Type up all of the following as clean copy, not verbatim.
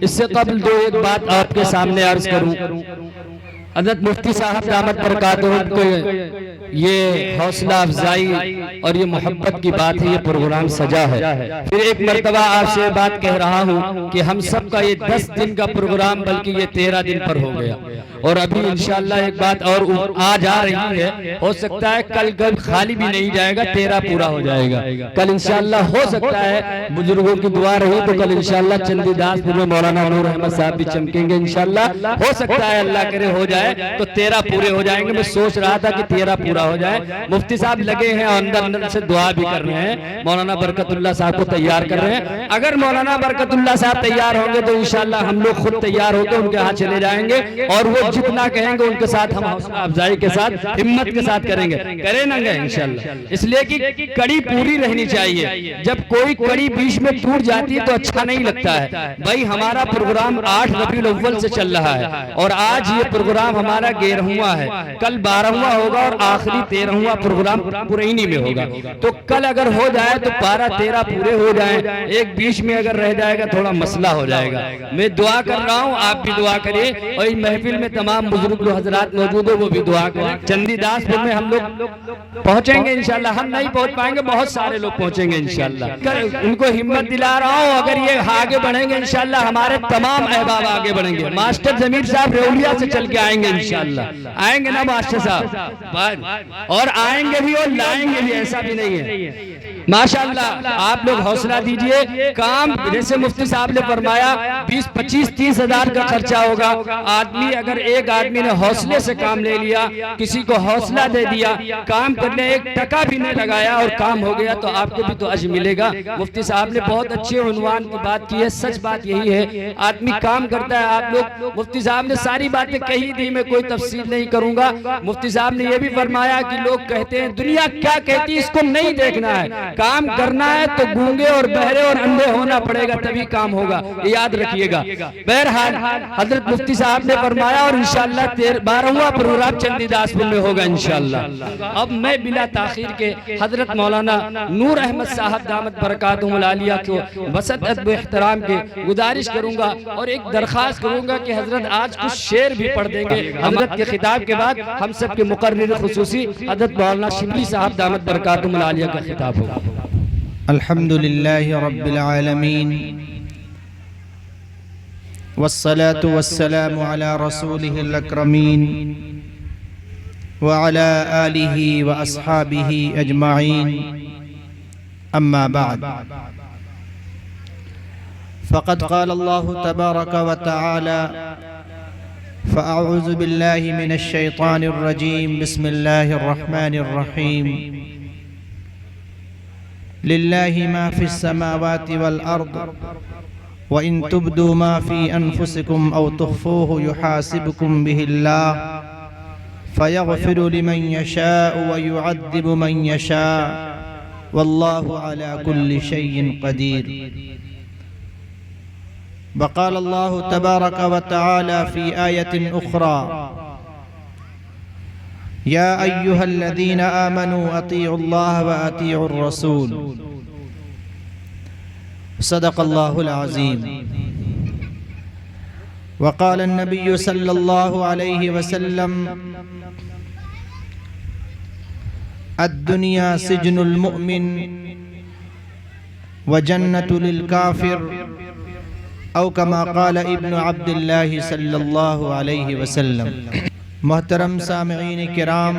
اس سے قبل ایک بات آپ کے سامنے عرض کروں. حضرت مفتی صاحب دامت برکاتہم کے یہ حوصلہ افزائی اور یہ محبت کی بات ہے، یہ پروگرام سجا ہے. پھر ایک مرتبہ آپ سے بات کہہ رہا ہوں کہ ہم سب کا یہ 10 دن کا پروگرام بلکہ یہ 13 دن پر ہو گیا، اور ابھی انشاءاللہ ایک بات اور آج آ رہی ہے. ہو سکتا ہے کل خالی بھی نہیں جائے گا، 13 پورا ہو جائے گا. کل انشاءاللہ ہو سکتا ہے بزرگوں کی دعا رہی تو کل انشاءاللہ چندی داس پور میں مولانا نور احمد صاحب بھی چمکیں گے انشاءاللہ. ہو سکتا ہے اللہ کرے ہو جائے تو 13 پورے ہو جائیں گے. میں سوچ رہا تھا کہ 13 پورا ہو جائے. مفتی صاحب لگے ہیں اور اندر سے دعا بھی کر رہے ہیں، مولانا برکت اللہ صاحب کو تیار کر رہے ہیں. اگر مولانا برکت اللہ صاحب تیار ہوں گے تو انشاءاللہ ہم لوگ خود تیار ہو کے ان کے ہاتھ چلے جائیں گے، اور وہ جتنا کہیں گے ان کے ساتھ ہم حوصلہ افزائی کے ساتھ ہمت کے ساتھ کریں گے. کریں نہ گے انشاءاللہ، اس لیے کہ کڑی پوری رہنی چاہیے. جب کوئی کڑی بیچ میں ٹوٹ جاتی ہے تو اچھا نہیں لگتا ہے. بھائی ہمارا پروگرام 8 ربیع الاول سے چل رہا ہے، اور آج یہ پروگرام ہمارا 11واں ہے. کل 12واں ہوگا اور آخری 13واں پروگرام پرینی میں ہوگا. تو کل اگر ہو جائے تو 12 13 پورے ہو جائیں. ایک بیچ میں اگر رہ جائے گا تھوڑا مسئلہ ہو جائے گا. میں دعا کر رہا ہوں، آپ بھی دعا کریے، اور اس محفل میں تمام بزرگ جو حضرات موجود ہیں وہ بھی دعا کریں. چندی داس پور میں ہم لوگ پہنچیں گے انشاءاللہ. ہم نہیں پہنچ پائیں گے، بہت سارے لوگ پہنچیں گے انشاءاللہ. ان کو ہمت دلا رہا ہوں، اگر یہ آگے بڑھیں گے انشاءاللہ ہمارے تمام احباب آگے بڑھیں گے. ماسٹر ضمیر صاحب ریولیا سے چل کے آئیں گے انشاءاللہ. آئیں گے نا ماسٹر صاحب؟ اور آئیں گے بھی اور لائیں گے بھی، ایسا بھی نہیں ہے. ماشاءاللہ آپ لوگ حوصلہ دیجئے. کام جیسے مفتی صاحب نے فرمایا 20 25 30 ہزار کا خرچہ ہوگا. آدمی اگر ایک آدمی نے حوصلے سے کام لے لیا، کسی کو حوصلہ دے دیا، کام کرنے 1 ٹکا بھی نہیں لگایا اور کام ہو گیا تو آپ کو بھی تو اجر ملے گا. مفتی صاحب نے بہت اچھے عنوان کی بات کی ہے. سچ بات یہی ہے، آدمی کام کرتا ہے. آپ لوگ مفتی صاحب نے ساری باتیں کہی تھی، میں کوئی تفصیل نہیں کروں گا. مفتی صاحب نے یہ بھی فرمایا کہ لوگ کہتے ہیں دنیا کیا کہتی ہے اس کو نہیں دیکھنا ہے، کام کرنا ہے تو گونگے اور بہرے اور اندھے ہونا پڑے گا تبھی کام ہوگا. یاد رکھیے گا. بہرحال حضرت مفتی صاحب نے فرمایا، اور انشاءاللہ 12واں پروگرام چندی داس پور میں ہوگا انشاءاللہ. اب میں بلا تاخیر کے حضرت مولانا نور احمد صاحب دامت برکاتہم العالیہ کو وسط ادب و احترام کے گزارش کروں گا اور ایک درخواست کروں گا کہ حضرت آج کچھ شعر بھی پڑھ دیں گے. حضرت کے خطاب کے بعد ہم سب کے مقرر خصوصی حضرت مولانا شبلی صاحب دامت برکاتہم العالیہ کا خطاب ہوگا. الحمدللہ رب العالمین، والصلاة والسلام على رسوله الأكرمين وعلى آله وأصحابه أجمعين. أما بعد، فقد قال الله تبارك وتعالى: فأعوذ بالله من الشيطان الرجيم، بسم الله الرحمن الرحيم. لله ما في السماوات والأرض، وإن تبدوا ما في أنفسكم أو تخفوه يحاسبكم به الله، فيغفر لمن يشاء ويعذب من يشاء، والله على كل شيء قدير. وقال الله تبارك وتعالى في آية أخرى: يا أيها الذين آمنوا أطيعوا الله وأطيعوا الرسول. صدق الله العظيم. وقال النبي صلى الله عليه وسلم: الدنيا سجن المؤمن وجنة للكافر، او كما قال ابن عبد الله صلی اللہ علیہ وسلم. محترم سامعین کرام،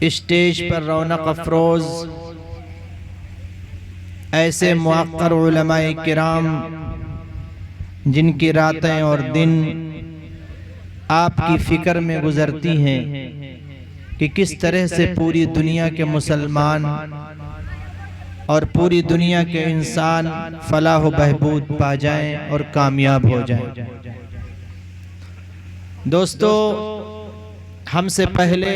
اسٹیج پر رونق افروز ایسے موقر علماء کرام جن کی راتیں اور دن آپ کی فکر میں گزرتی ہیں کہ کس طرح سے پوری دنیا کے مسلمان اور پوری دنیا کے انسان فلاح و بہبود پا جائیں اور کامیاب ہو جائیں. دوستو، ہم سے پہلے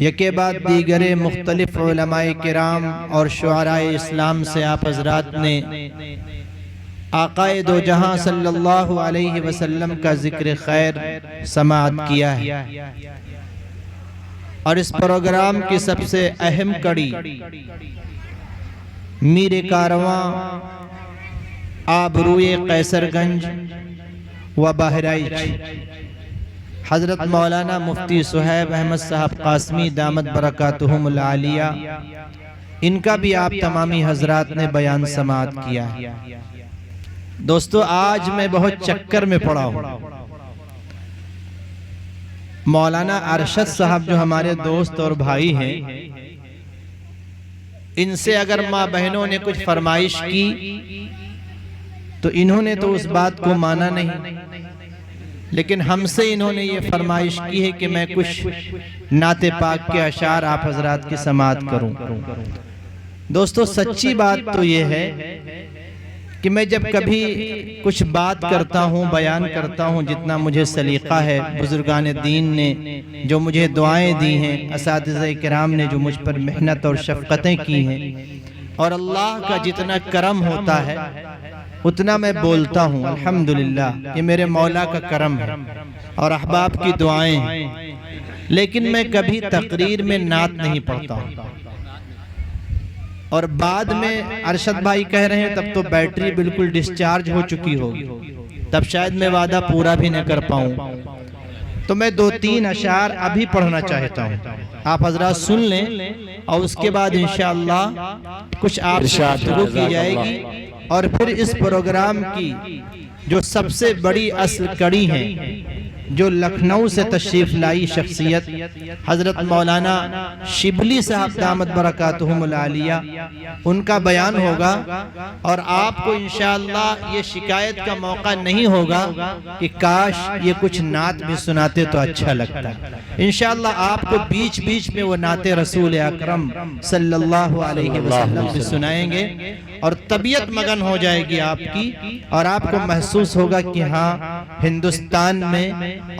یکے بعد دیگرے مختلف علماء کرام اور شعراء اسلام سے آپ حضرات نے آقائے دو جہاں صلی اللہ علیہ وسلم کا ذکر خیر سماعت کیا ہے، اور اس پروگرام کی سب سے اہم کڑی میر کارواں آبروئے قیصر گنج و بہرائچ حضرت مولانا مفتی صہیب احمد صاحب قاسمی دامت برکاتہم العالیہ، ان کا بھی آپ تمامی حضرات نے بیان سماعت کیا ہے۔ دوستو آج میں بہت چکر میں پڑا ہوں۔ مولانا ارشد صاحب جو ہمارے دوست اور بھائی ہیں، ان سے اگر ماں بہنوں نے کچھ فرمائش کی تو انہوں نے تو اس بات کو مانا نہیں، لیکن ہم سے انہوں نے یہ فرمائش کی ہے کہ میں کچھ نعت پاک کے اشعار آپ حضرات کی سماعت کروں۔ دوستو سچی بات تو یہ ہے کہ میں جب کبھی کچھ بات کرتا ہوں، بیان کرتا ہوں، جتنا مجھے سلیقہ ہے، بزرگان دین نے جو مجھے دعائیں دی ہیں، اساتذہ کرام نے جو مجھ پر محنت اور شفقتیں کی ہیں، اور اللہ کا جتنا کرم ہوتا ہے اتنا میں بولتا ہوں۔ الحمدللہ یہ میرے مولا کا کرم ہے اور احباب کی دعائیں ہیں، لیکن میں کبھی تقریر میں نعت نہیں پڑھتا ہوں۔ اور بعد میں ارشد بھائی کہہ رہے ہیں تب تو بیٹری بالکل ڈسچارج ہو چکی ہوگی، تب شاید میں وعدہ پورا بھی نہ کر پاؤں، تو میں 2-3 اشعار ابھی پڑھنا چاہتا ہوں، آپ حضرات سن لیں، اور اس کے بعد انشاءاللہ کچھ آپ سے گفتگو کی جائے گی، اور پھر اس پروگرام کی جو سب سے بڑی اصل کڑی ہے، جو لکھنؤ سے تشریف لائی شخصیت حضرت مولانا شبلی صاحب دامت برکاتہم العالیہ، ان کا بیان ہوگا، اور آپ کو انشاءاللہ یہ شکایت کا موقع نہیں ہوگا کہ کاش یہ کچھ نعت بھی سناتے تو اچھا لگتا۔ انشاءاللہ آپ کو بیچ بیچ میں وہ نعت رسول اکرم صلی اللہ علیہ وسلم بھی سنائیں گے، اور طبیعت مگن ہو جائے گی آپ کی، اور آپ کو محسوس ہوگا کہ ہاں ہندوستان میں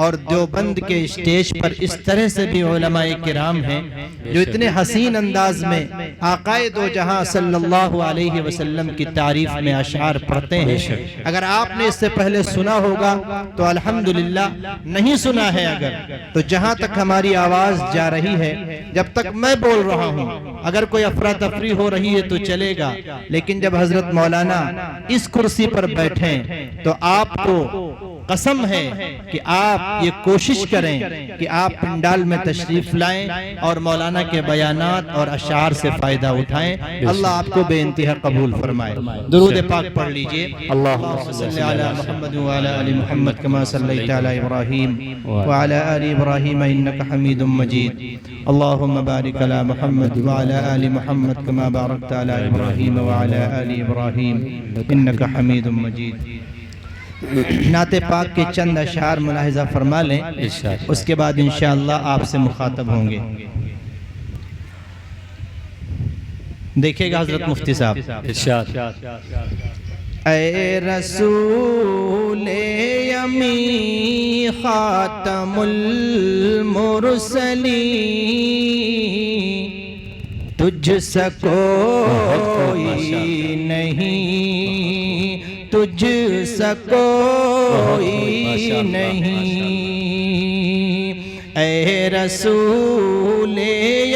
اور دیوبند کے اسٹیج پر اس طرح سے بھی علماء کرام ہیں جو اتنے حسین انداز میں آقا دو جہاں صلی اللہ علیہ وسلم کی تعریف میں اشعار پڑھتے ہیں۔ اگر آپ نے اس سے پہلے سنا ہوگا تو الحمدللہ، نہیں سنا ہے اگر تو جہاں تک ہماری آواز جا رہی ہے، جب تک میں بول رہا ہوں، اگر کوئی افراتفری ہو رہی ہے تو چلے گا، لیکن جب حضرت مولانا اس کرسی پر بیٹھیں تو آپ کو قسم ہے کہ آپ یہ کوشش کریں کہ آپ پنڈال میں تشریف لائیں اور مولانا کے بیانات اور اشعار سے فائدہ اٹھائیں۔ اللہ آپ کو بے انتہا قبول فرمائے۔ درود پاک پڑھ لیجئے۔ اللہم صلی علی محمد وعلی آل محمد کما صلیت علی ابراہیم وعلی آل ابراہیم انکا حمید مجید۔ اللہم بارک علی محمد وعلی آل محمد کما بارکت علی ابراہیم وعلی آل ابراہیم انکا حمید مجید۔ نعت پاک کے چند اشعار ملاحظہ فرما لیں، اس کے بعد انشاءاللہ آپ سے مخاطب ہوں گے۔ دیکھیں گا حضرت مفتی صاحب۔ اے رسول امی خاتم المرسلین، تجھ سا کوئی نہیں، تجھ سا کوئی نہیں، اے رسول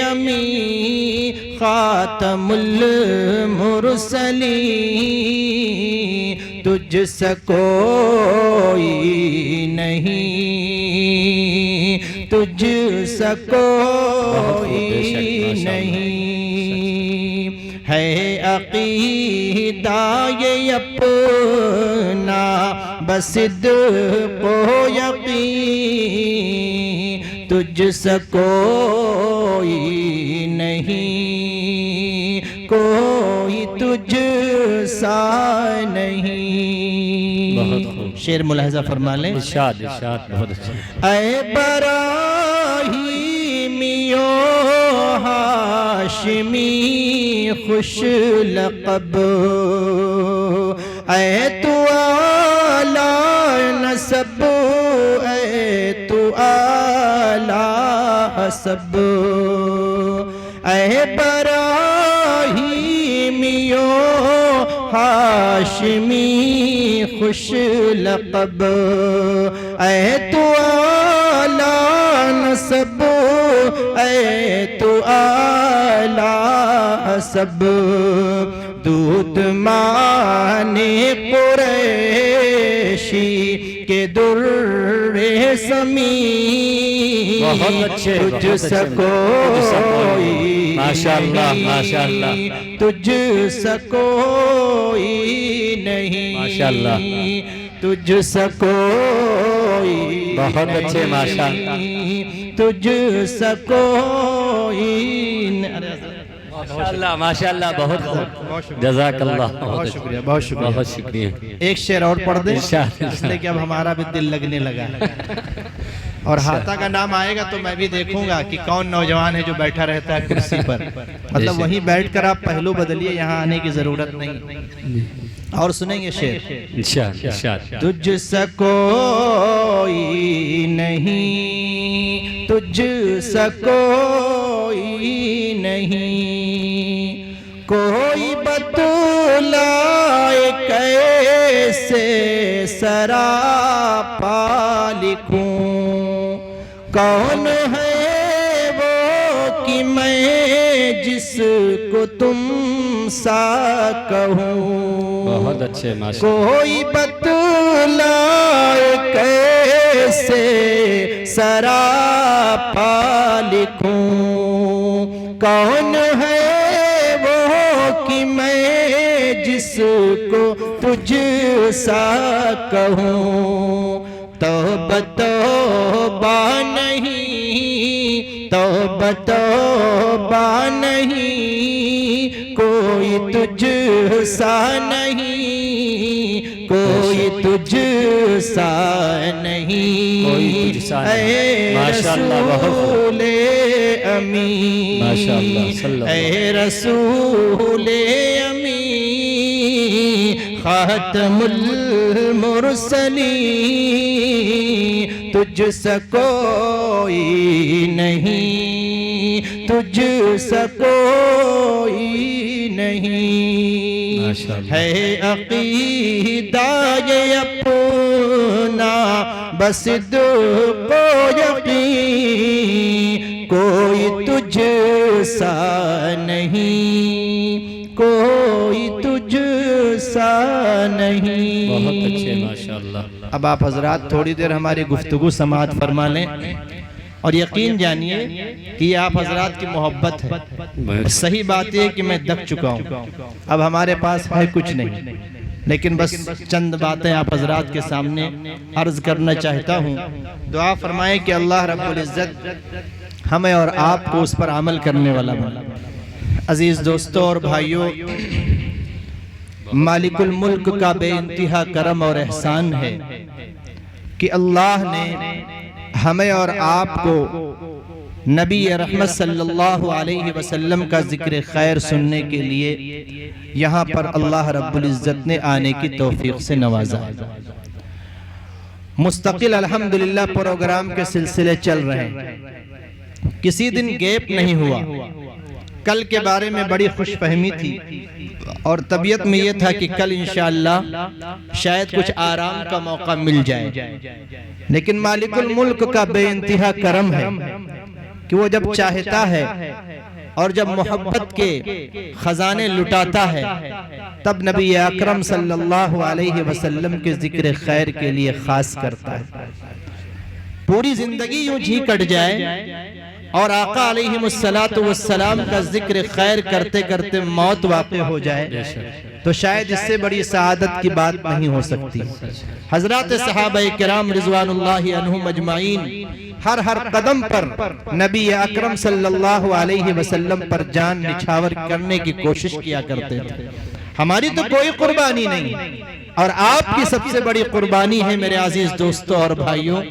امی خاتم المرسلین، تجھ سا کوئی نہیں، تجھ سا کوئی نہیں، ہے عقیدہ یہ اپنا بصدق و یقین، تجھ سا کوئی نہیں، کوئی تجھ سا نہیں۔ شعر ملاحظہ فرما لیں۔ ارشاد بہت اچھا۔ اے براہیمیو ہاشمی خوش لقب، اے تو اعلیٰ نسب، اے تو اعلیٰ حسب، اے براہیمیو ہاشمی خوش لقب، اے تو اعلیٰ نسب، اے تو اعلیٰ حسب، دودھ مانے کو عیشی کے در سمی بہت اچھے، تجھ سا کوئی ماشاءاللہ ماشاءاللہ تجھ سا کوئی نہیں ماشاءاللہ تجھ سا کوئی بہت اچھے ماشاءاللہ تجھ سا کوئی ماشاءاللہ ماشاءاللہ بہت جزاک اللہ بہت شکریہ بہت شکریہ بہت شکریہ ایک شعر اور پڑھ دیں ارشاد اس لیے کہ اب ہمارا بھی دل لگنے لگا ہے اور ہاتھا کا نام آئے گا تو میں بھی دیکھوں گا کہ کون نوجوان ہے جو بیٹھا رہتا ہے کرسی پر مطلب وہیں بیٹھ کر آپ پہلو بدلیے یہاں آنے کی ضرورت نہیں اور سنیں گے شعر ارشاد تجھ سا کوئی نہیں تجھ سا کوئی نہیں کوئی بتلائے کیسے سراپا لکھوں کون ہے وہ کہ میں جس کو تم سا کہوں بہت اچھے ماشاءاللہ کوئی بتلائے کیسے سراپا لکھوں کون ہے وہ کہ میں جس کو تجھ سا کہوں توبہ توبہ نہیں توبہ توبہ نہیں کوئی تجھ سا نہیں کوئی تجھ سا نہیں اے رسول امین اے رسول امین خاتم المرسلین تجھ سا کوئی نہیں تجھ سا کوئی نہیں ہے عقیدہ یہ اپنا بس دو یقین کوئی تجھ سا نہیں کوئی تجھ سا نہیں بہت اچھے ماشاءاللہ اب آپ حضرات تھوڑی دیر ہماری گفتگو سماعت فرما لیں اور یقین جانیے کہ یہ آپ حضرات کی محبت ہے صحیح بات یہ کہ میں دک چکا ہوں اب ہمارے پاس ہے کچھ نہیں لیکن بس چند باتیں آپ حضرات کے سامنے عرض کرنا چاہتا ہوں دعا فرمائیں کہ اللہ رب العزت ہمیں اور آپ کو اس پر عمل کرنے والا بنا عزیز دوستوں اور بھائیوں مالک الملک کا بے انتہا کرم اور احسان ہے کہ اللہ نے ہمیں اور آپ کو نبی رحمت صلی اللہ علیہ وسلم کا ذکر خیر سننے کے لیے یہاں پر اللہ رب العزت نے آنے کی توفیق سے نوازا مستقل الحمدللہ پروگرام کے سلسلے چل رہے ہیں کسی دن گیپ نہیں ہوا کل کے بارے میں بڑی خوش فہمی تھی اور طبیعت میں یہ تھا کہ کل انشاءاللہ شاید کچھ آرام کا موقع مل جائے لیکن مالک الملک کا بے انتہا کرم ہے کہ وہ جب چاہتا ہے اور جب محبت کے خزانے لٹاتا ہے تب نبی اکرم صلی اللہ علیہ وسلم کے ذکر خیر کے لیے خاص کرتا ہے پوری زندگی یوں جھی کٹ جائے اور آقا علیہ السلام کا ذکر خیر کرتے کرتے موت واقع ہو جائے تو شاید اس سے بڑی سعادت کی بات نہیں ہو سکتی حضرات صحابہ کرام رضوان اللہ عنہم اجمعین ہر قدم پر نبی اکرم صلی اللہ علیہ وسلم پر جان نچھاور کرنے کی کوشش کیا کرتے تھے ہماری تو کوئی قربانی نہیں اور آپ کی سب سے بڑی قربانی ہے میرے عزیز دوستوں اور بھائیوں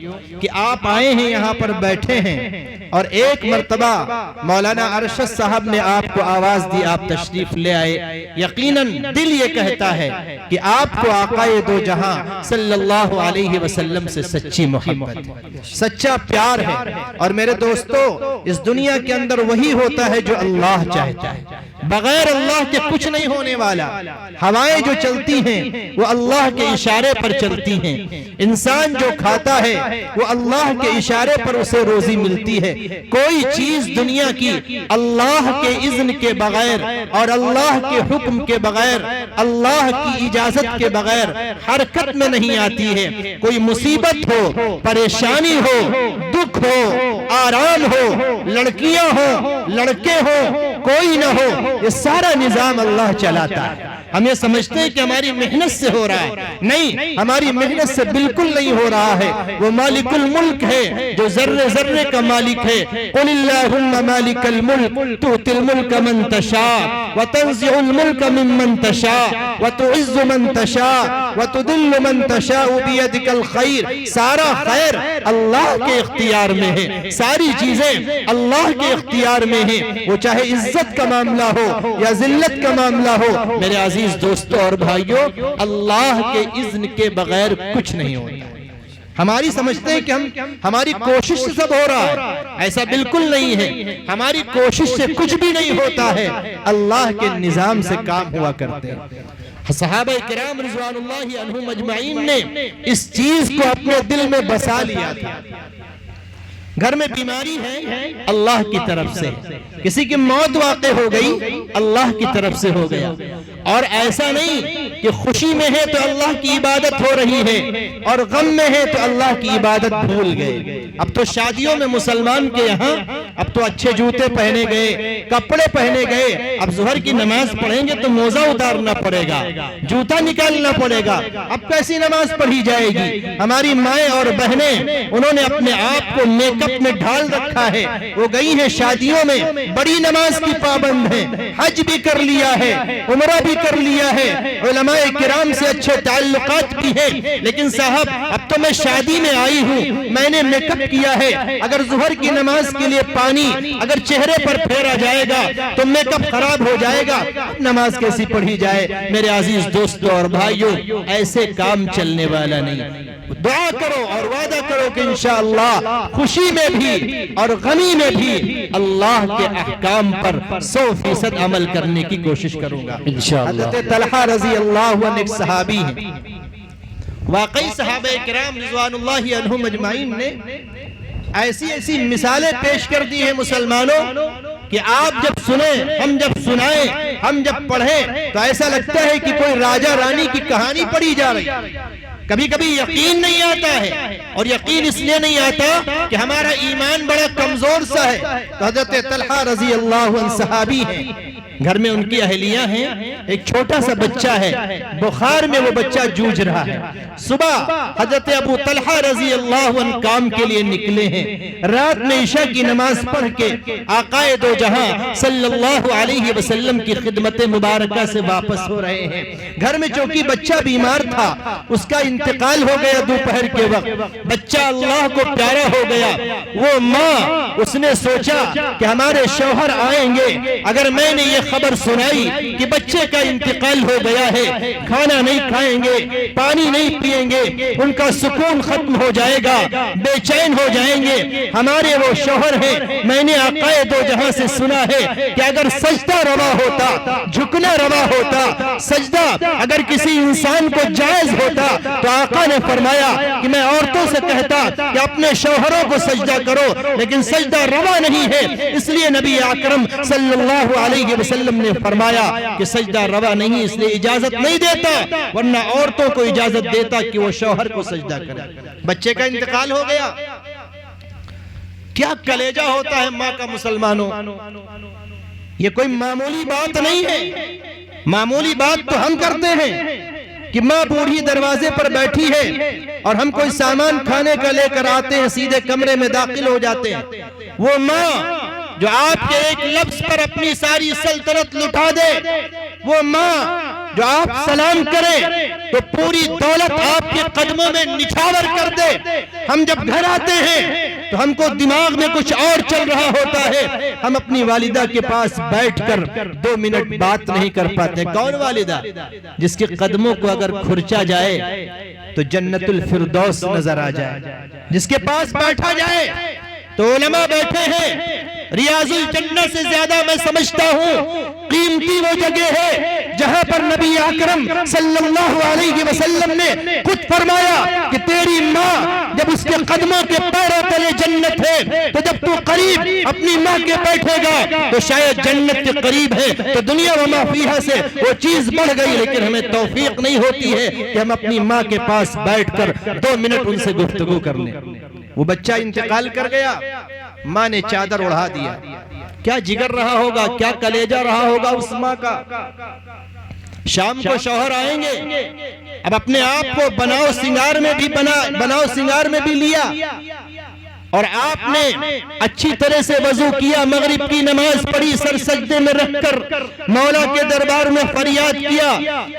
کہ آپ آئے ہیں یہاں پر بیٹھے ہیں اور ایک مرتبہ مولانا ارشد صاحب نے آپ کو آواز دی آپ تشریف لے آئے یقیناً دل یہ کہتا ہے کہ آپ کو آقا دو جہاں صلی اللہ علیہ وسلم سے سچی محبت سچا پیار ہے اور میرے دوستو اس دنیا کے اندر وہی ہوتا ہے جو اللہ چاہتا ہے بغیر اللہ کے کچھ نہیں ہونے والا. ہوائیں جو چلتی ہیں وہ اللہ کے اشارے پر چلتی ہیں. انسان جو کھاتا ہے وہ اللہ کے اشارے پر اسے روزی ملتی ہے. کوئی چیز دنیا کی اللہ کے اذن کے بغیر اور اللہ کے حکم کے بغیر، اللہ کی اجازت کے بغیر حرکت میں نہیں آتی ہے. کوئی مصیبت ہو، پریشانی ہو، دکھ ہو، آرام ہو، لڑکیاں ہو، لڑکے ہو، کوئی نہ ہو، یہ سارا نظام اللہ چلاتا ہے. ہم یہ سمجھتے ہیں کہ ہماری محنت سے ہو رہا ہے. نہیں، ہماری محنت سے بالکل نہیں ہو رہا ہے. وہ مالک الملک ہے جو ذرے ذرے کا مالک ہے. قل اللہم مالک الملک تؤتی الملک من تشاء وتنزع الملک ممن تشاء وتعز من تشاء وتذل من تشاء بیدک الخیر. سارا خیر اللہ کے اختیار میں ہے. ساری چیزیں اللہ کے اختیار میں ہیں. وہ چاہے عزت کا معاملہ ہو یا ذلت کا معاملہ ہو. میرے عزیز دوستوں اور بھائیوں، اللہ کے اذن کے بغیر کچھ نہیں ہوتا. ہماری سمجھتے ہیں کہ ہماری کوشش سے سب ہو رہا ہے. ایسا بالکل نہیں ہے. ہماری کوشش سے کچھ بھی نہیں ہوتا ہے. اللہ کے نظام سے کام ہوا کرتے ہیں. صحابہ کرام رضوان اللہ عنہم اجمعین نے اس چیز کو اپنے دل میں بسا لیا تھا. گھر میں بیماری ہے، اللہ کی طرف سے. کسی کی موت واقع ہو گئی، اللہ کی طرف سے ہو گیا. اور ایسا نہیں کہ خوشی میں ہے تو اللہ کی عبادت ہو رہی ہے اور غم میں ہے تو اللہ کی عبادت بھول گئے. اب تو شادیوں میں مسلمان کے یہاں اب تو اچھے جوتے پہنے گئے، کپڑے پہنے گئے. اب ظہر کی نماز پڑھیں گے تو موزہ اتارنا پڑے گا، جوتا نکالنا پڑے گا. اب کیسی نماز پڑھی جائے گی؟ ہماری مائیں اور بہنیں انہوں نے اپنے آپ کو میک اپ میں ڈھال رکھا ہے. وہ گئی ہیں شادیوں میں، بڑی نماز کی پابند ہیں، حج بھی کر لیا ہے، عمرہ بھی کر لیا ہے، علماء کرام سے اچھے تعلقات بھی ہیں. لیکن صاحب اب تو میں شادی میں آئی ہوں، میں نے میک اپ کیا ہے. اگر ظہر کی نماز کے لیے پانی اگر چہرے پر پھیرا جائے گا تو میک اپ خراب ہو جائے گا، نماز کیسی پڑھی جائے؟ میرے عزیز دوستوں اور بھائیوں، ایسے کام چلنے والا نہیں. دعا کرو اور وعدہ کرو کہ انشاءاللہ خوشی میں بھی اور غمی میں بھی اللہ کے احکام پر 100% عمل کرنے کی کوشش کروں گا انشاءاللہ. حضرت طلحہ رضی اللہ عنہ ایک صحابی ہیں. واقعی صحابہ کرام رضوان اللہ عنہم اجمعین نے ایسی مثالیں پیش کر دی ہیں مسلمانوں کہ آپ جب سنیں، ہم جب سنائیں، ہم جب پڑھیں تو ایسا لگتا ہے کہ کوئی راجہ رانی کی کہانی پڑھی جا رہی. کبھی کبھی یقین نہیں آتا ہے، اور یقین اس لیے نہیں آتا کہ ہمارا ایمان بڑا کمزور سا ہے. تو حضرت طلحہ رضی اللہ عنہ صحابی ہیں، گھر میں ان کی اہلیہ ہیں، ایک چھوٹا سا بچہ ہے، بخار میں وہ بچہ جوجھ رہا ہے. صبح حضرت ابو طلحہ رضی اللہ عنہ کام کے لیے نکلے ہیں. رات میں عشاء کی نماز پڑھ کے آقا دو جہاں صلی اللہ علیہ وسلم کی خدمت مبارکہ سے واپس ہو رہے ہیں. گھر میں چونکہ بچہ بیمار تھا، اس کا انتقال ہو گیا دوپہر کے وقت. بچہ اللہ کو پیارا ہو گیا. وہ ماں اس نے سوچا کہ ہمارے شوہر آئیں گے، اگر میں نے یہ خبر سنائی کہ بچے کا انتقال ہو گیا ہے، کھانا نہیں کھائیں گے، پانی نہیں پیئیں گے، ان کا سکون ختم ہو جائے گا، بے چین ہو جائیں گے. ہمارے وہ شوہر ہیں، میں نے آقا دو جہاں سے سنا ہے کہ اگر سجدہ روا ہوتا، جھکنا روا ہوتا، سجدہ اگر کسی انسان کو جائز ہوتا تو آقا نے فرمایا کہ میں عورتوں سے کہتا کہ اپنے شوہروں کو سجدہ کرو، لیکن سجدہ روا نہیں ہے. اس لیے نبی اکرم صلی اللہ علیہ وسلم نے فرمایا کہ سجدہ روا نہیں، اس لیے اجازت نہیں دیتا، ورنہ عورتوں کو اجازت دیتا کہ وہ شوہر کو سجدہ کرے. بچے کا انتقال ہو گیا. کیا کلیجہ ہوتا ہے ماں کا مسلمانوں. یہ کوئی معمولی بات نہیں ہے. معمولی بات تو ہم کرتے ہیں کہ ماں بوڑھی دروازے پر بیٹھی ہے اور ہم کوئی سامان کھانے کا لے کر آتے ہیں، سیدھے کمرے میں داخل ہو جاتے ہیں. وہ ماں جو آپ کے ایک لفظ پر اپنی ساری سلطنت لٹا دے، وہ ماں جو آپ سلام کرے تو پوری دولت آپ کے قدموں میں نچھاور کر دے. ہم جب گھر آتے ہیں تو ہم کو دماغ میں کچھ اور چل رہا ہوتا ہے. ہم اپنی والدہ کے پاس بیٹھ کر 2 منٹ بات نہیں کر پاتے. کون والدہ؟ جس کے قدموں کو اگر کھرچا جائے تو جنت الفردوس نظر آ جائے. جس کے پاس بیٹھا جائے تو علماء بیٹھے ہیں ریاض الجنہ سے زیادہ میں سمجھتا ہوں قیمتی وہ جگہ ہے جہاں پر نبی اکرم صلی اللہ علیہ وسلم نے خود فرمایا کہ تیری ماں جب اس کے قدموں کے پیروں تلے جنت ہے تو جب تو قریب اپنی ماں کے بیٹھے گا تو شاید جنت کے قریب ہے تو دنیا و ما فیہا سے وہ چیز بڑھ گئی، لیکن ہمیں توفیق نہیں ہوتی ہے کہ ہم اپنی ماں کے پاس بیٹھ کر 2 منٹ ان سے گفتگو کر لیں۔ وہ بچہ انتقال کر گیا، ماں نے چادر اڑھا دیا، کیا جگر رہا ہوگا، کیا کلیجہ رہا ہوگا اس ماں کا۔ شام کو شوہر آئیں گے، اب اپنے آپ کو بناؤ سنگار میں بھی لیا اور آپ نے اچھی طرح سے وضو کیا، مغرب کی نماز پڑھی، سر سجدے میں رکھ کر مولا کے دربار میں فریاد کیا،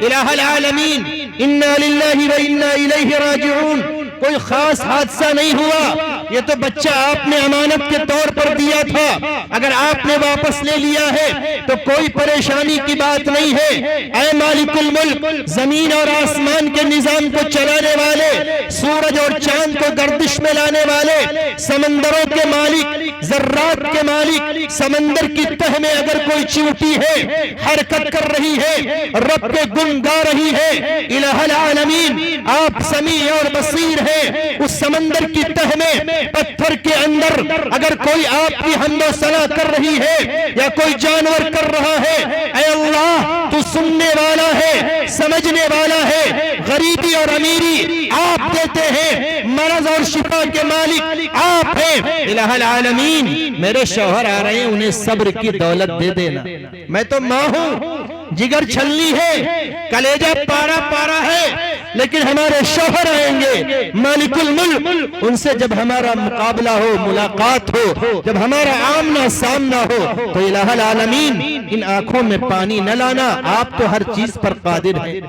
الہ العالمین انا للہ و انا الیہ راجعون۔ کوئی خاص حادثہ نہیں ہوا، یہ تو بچہ آپ نے امانت کے طور پر دیا تھا، اگر آپ نے واپس لے لیا ہے تو کوئی پریشانی کی بات نہیں ہے۔ اے مالک الملک، زمین اور آسمان کے نظام کو چلانے والے، سورج اور چاند کو گردش میں لانے والے، سمندروں کے مالک، ذرات کے مالک، سمندر کی تہ میں اگر کوئی چیوٹی ہے حرکت کر رہی ہے، رب کے گن گا رہی ہے، الہ العالمین آپ سمیع اور بصیر ہے۔ اس سمندر کی تہ میں پتھر کے اندر اگر کوئی آپ کی حمد و ثنا کر رہی ہے یا کوئی جانور کر رہا ہے، اے اللہ تو سننے والا ہے، سمجھنے والا ہے، غریبی اور امیری آپ دیتے ہیں، مرض اور شفا کے مالک آپ ہیں، الہ العالمین میرے شوہر آ رہے ہیں انہیں صبر کی دولت دے دینا۔ میں تو ماں ہوں، جگر چھلنی ہے، کلیجہ پارا پارا ہے، لیکن ہمارے شوہر آئیں گے مالک الملک، ان سے جب ہمارا مقابلہ ہو، ملاقات ہو، جب ہمارا آمنا سامنا ہو تو الہ العالمین ان آنکھوں میں پانی نہ لانا، آپ تو ہر چیز پر قادر ہیں۔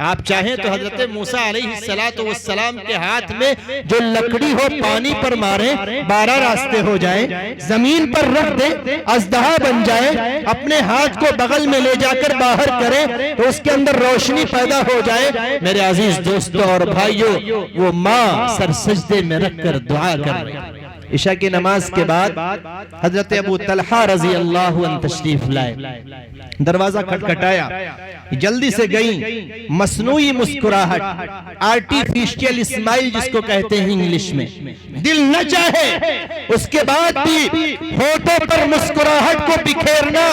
آپ چاہیں تو حضرت موسیٰ علیہ السلام کے ہاتھ میں جو لکڑی ہو پانی پر ماریں، 12 راستے ہو جائیں، زمین پر رکھ دیں اژدہا بن جائے، اپنے ہاتھ کو بغل میں لے جا کر باہر کریں تو اس کے اندر روشنی پیدا ہو جائے۔ میرے عزیز دوستوں اور بھائیوں، وہ ماں سر سجدے میں رکھ کر دعا کر رہے ہیں۔ عشاء کی نماز کے بعد حضرت ابو طلحہ رضی اللہ عنہ تشریف لائے، دروازہ کھٹکھٹایا، جلدی سے گئیں، مصنوعی مسکراہٹ، آرٹیفیشل اسمائل جس کو کہتے ہیں انگلش میں، دل نہ چاہے اس کے بعد بھی ہونٹوں پر مسکراہٹ کو بکھیرنا۔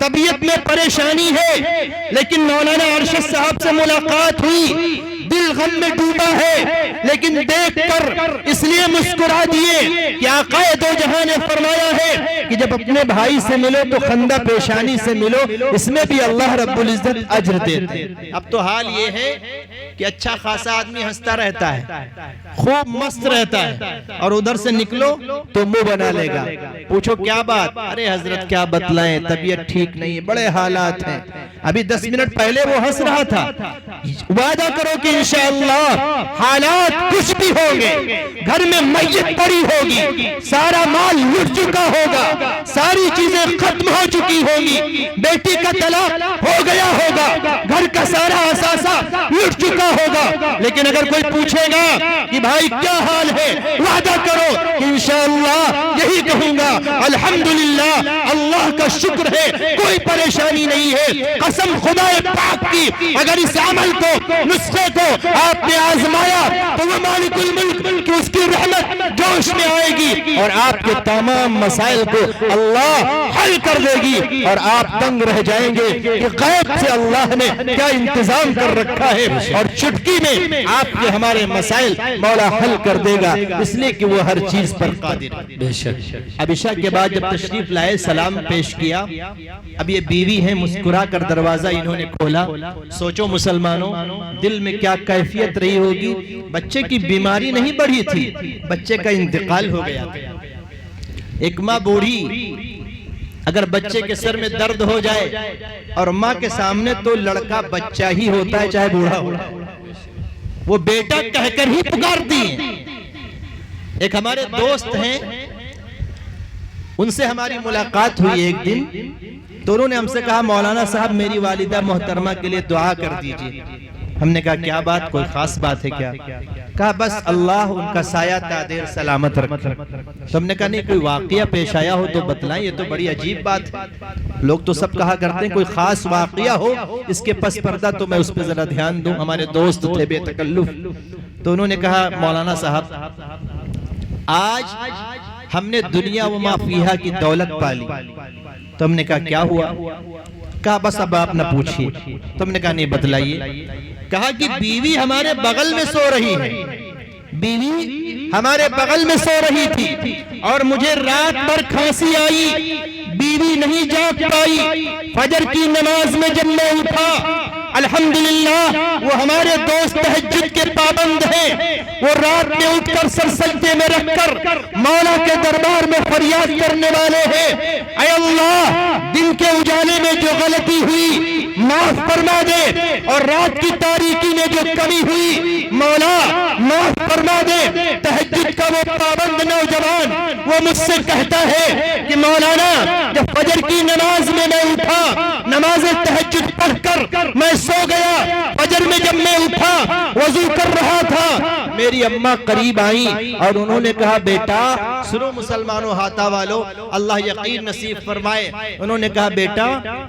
طبیعت میں پریشانی ہے لیکن مولانا ارشد صاحب سے ملاقات ہوئی، دل غم میں ڈوبا ہے لیکن دیکھ کر اس لیے مسکرا دیے کہ آقا دو جہاں نے فرمایا ہے کہ جب اپنے بھائی سے ملو تو خندہ پیشانی سے ملو، اس میں بھی اللہ رب العزت اجر دیتے۔ اب تو حال یہ ہے کہ اچھا خاصا آدمی ہنستا رہتا ہے، خوب مست رہتا ہے، اور ادھر سے نکلو تو منہ بنا لے گا، پوچھو کیا بات، ارے حضرت کیا بتلائیں، طبیعت ٹھیک نہیں ہے، بڑے حالات ہیں، ابھی 10 منٹ پہلے وہ ہنس رہا تھا۔ وعدہ کرو کہ انشاءاللہ حالات کچھ بھی ہوں گے، گھر میں میت پڑی ہوگی، سارا مال لٹ چکا ہوگا، ساری چیزیں ختم ہو چکی ہوگی، بیٹی کا طلاق ہو گیا ہوگا، گھر کا سارا اثاثہ لٹ چکا ہوگا، لیکن اگر کوئی پوچھے گا کہ بھائی کیا حال ہے، وعدہ کرو کہ انشاءاللہ یہی کہوں گا الحمدللہ، اللہ کا شکر ہے، کوئی پریشانی نہیں ہے۔ قسم خدا پاک کی، اگر اس عمل کو، نسخے کو آپ نے آزمایا تو وہ مالک الملک کی اس کی رحمت جوش میں آئے گی اور آپ کے تمام مسائل کو اللہ حل کر دے گی، اور آپ تنگ رہ جائیں گے کہ غیب سے اللہ نے کیا انتظام کر رکھا ہے، اور چٹکی میں آپ کے ہمارے مسائل مولا حل کر دے گا، اس لیے کہ وہ ہر چیز پر قادر ہے۔ بے شک۔ اب عشاء کے بعد جب تشریف لائے، سلام پیش کیا، اب یہ بیوی ہے، مسکرا کر دروازہ انہوں نے کھولا۔ سوچو مسلمانوں، دل میں کیا کیفیت رہی ہوگی، بچے کی بیماری نہیں بڑھی تھی، بچے کا انتقال ہو گیا تھا۔ ایک ماں بوڑھی اگر بچے کے سر میں درد ہو جائے، اور ماں کے سامنے تو لڑکا بچہ ہی ہوتا ہے چاہے بوڑھا ہو، وہ بیٹا کہہ کر ہی پکارتی ہیں۔ ایک ہمارے دوست ہیں، ان سے ہماری ملاقات ہوئی ایک دن، تو انہوں نے ہم سے کہا مولانا صاحب میری والدہ محترمہ کے لیے دعا کر دیجئے۔ ہم نے کہا کیا بات، کوئی خاص بات ہے کیا؟ کہا بس اللہ ان کا سایہ تا دیر سلامت رکھے۔ تو ہم نے کہا نہیں، کوئی واقعہ پیش آیا ہو تو بتلائیں، یہ تو بڑی عجیب بات ہے۔ لوگ تو سب کہا کرتے ہیں کوئی خاص واقعہ ہو اس کے پس پردہ تو میں اس پہ ذرا دھیان دوں۔ ہمارے دوست تھے بے تکلف، تو انہوں نے کہا مولانا صاحب آج ہم نے دنیا و ما فیہا کی دولت پالی۔ تو ہم نے کہا کیا ہوا؟ کہا بس اب آپ نہ پوچھئے۔ تو ہم نے کہا نہیں بتلائیے۔ کہا کہ بیوی ہمارے بغل میں سو رہی ہے، بیوی ہمارے بغل میں سو رہی تھی اور مجھے رات بھر کھانسی آئی، بیوی نہیں جاگ پائی۔ فجر کی نماز میں جب میں اٹھا، الحمدللہ وہ ہمارے دوست تہجد کے پابند ہیں، وہ رات میں اٹھ کر سر سجدے میں رکھ کر مولا کے دربار میں فریاد کرنے والے ہیں، اے اللہ دن کے اجالے میں جو غلطی ہوئی معاف فرما دے، اور رات کی تاریکی میں جو کمی ہوئی مولا معاف فرما دے۔ تہجد کا وہ پابند نوجوان وہ مجھ سے کہتا ہے کہ مولانا جب فجر کی نماز میں اٹھا، نماز تہجد پڑھ کر میں سو گیا، فجر میں جب میں اٹھا وضو کر رہا تھا، میری اماں قریب آئیں اور انہوں نے کہا بیٹا سنو مسلمانوں ہاتھا والو، اللہ یقین نصیب فرمائے، انہوں نے کہا بیٹا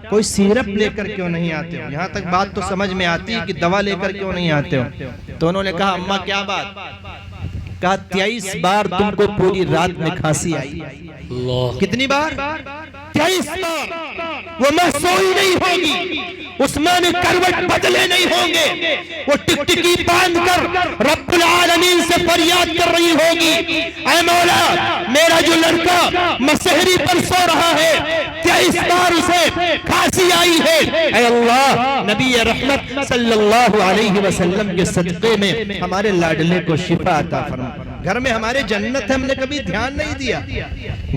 کوئی سیرپ لے کر کیوں نہیں آتے ہو؟ یہاں تک بات تو سمجھ میں آتی کہ دوا لے کر کیوں نہیں آتے ہو؟ تو انہوں نے کہا اماں کیا بات؟ کہا 23 بار تم کو پوری رات میں کھانسی آئی۔ کتنی بار؟ 23 بار۔ وہ محسوئی نہیں ہوگی، عثمان کروٹ بدلے نہیں ہوں گے، وہ ٹک ٹکی باندھ کر رب العالمین سے فریاد کر رہی ہوگی، اے مولا میرا جو لڑکا مسحری پر سو رہا ہے 23 بار اسے کھانسی آئی ہے، اے اللہ نبی رحمت صلی اللہ علیہ وسلم کے صدقے میں ہمارے لاڈلے کو شفا عطا فرما۔ گھر میں ہمارے جنت ہے، ہم نے کبھی دھیان نہیں دیا،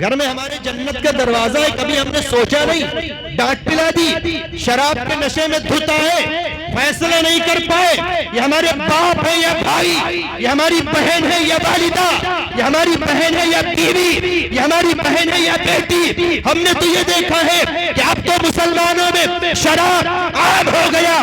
گھر میں ہمارے جنت کا دروازہ ہے، کبھی ہم نے سوچا نہیں، ڈانٹ پلا دی، شراب کے نشے میں دھتا ہے، فیصلہ نہیں کر پائے، یہ ہمارے باپ ہے یا بھائی، یہ ہماری بہن ہے یا والدہ، یہ ہماری بہن ہے یا بیوی، یہ ہماری بہن ہے یا بیٹی، ہم نے تو یہ دیکھا ہے کہ اب تو مسلمانوں میں شراب عام ہو گیا،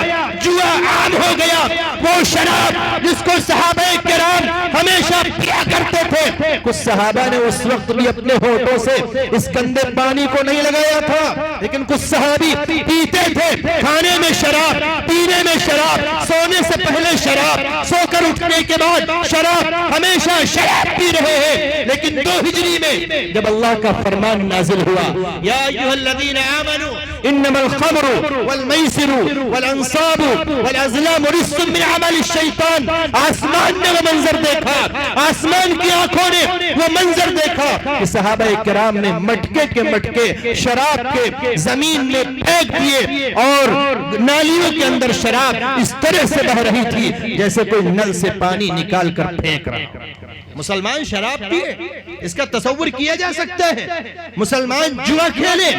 جوا عام ہو گیا، وہ شراب جس کو صحابہ کرام ہمیشہ پیا کرتے تھے، کچھ صحابہ نے اس وقت بھی اپنے ہونٹوں سے اس گندے پانی کو نہیں لگایا تھا، لیکن کچھ صحابی پیتے تھے، کھانے میں شراب، پینے میں شراب، سونے سے پہلے شراب، سو کر اٹھنے کے بعد شراب، ہمیشہ شراب پی رہے ہیں۔ لیکن 2 ہجری میں جب اللہ کا فرمان نازل ہوا، یا ایھا الذین آمنوا انما الخمر والمیسر والانصاب والازلام رجس من عمل الشیطان، آسمان نے وہ منظر دیکھا، آسمان کی آنکھوں نے وہ منظر دیکھا کہ صحابہ کرام نے مٹکے کے مٹکے شراب کے زمین میں پھینک دیے، اور نالیوں کے اندر شراب اس طرح سے بہ رہی تھی جیسے کوئی نل سے پانی نکال کر پھینک رہا۔ مسلمان شراب پیے اس کا تصور کیا جا سکتا ہے، مسلمان جوا کھیلے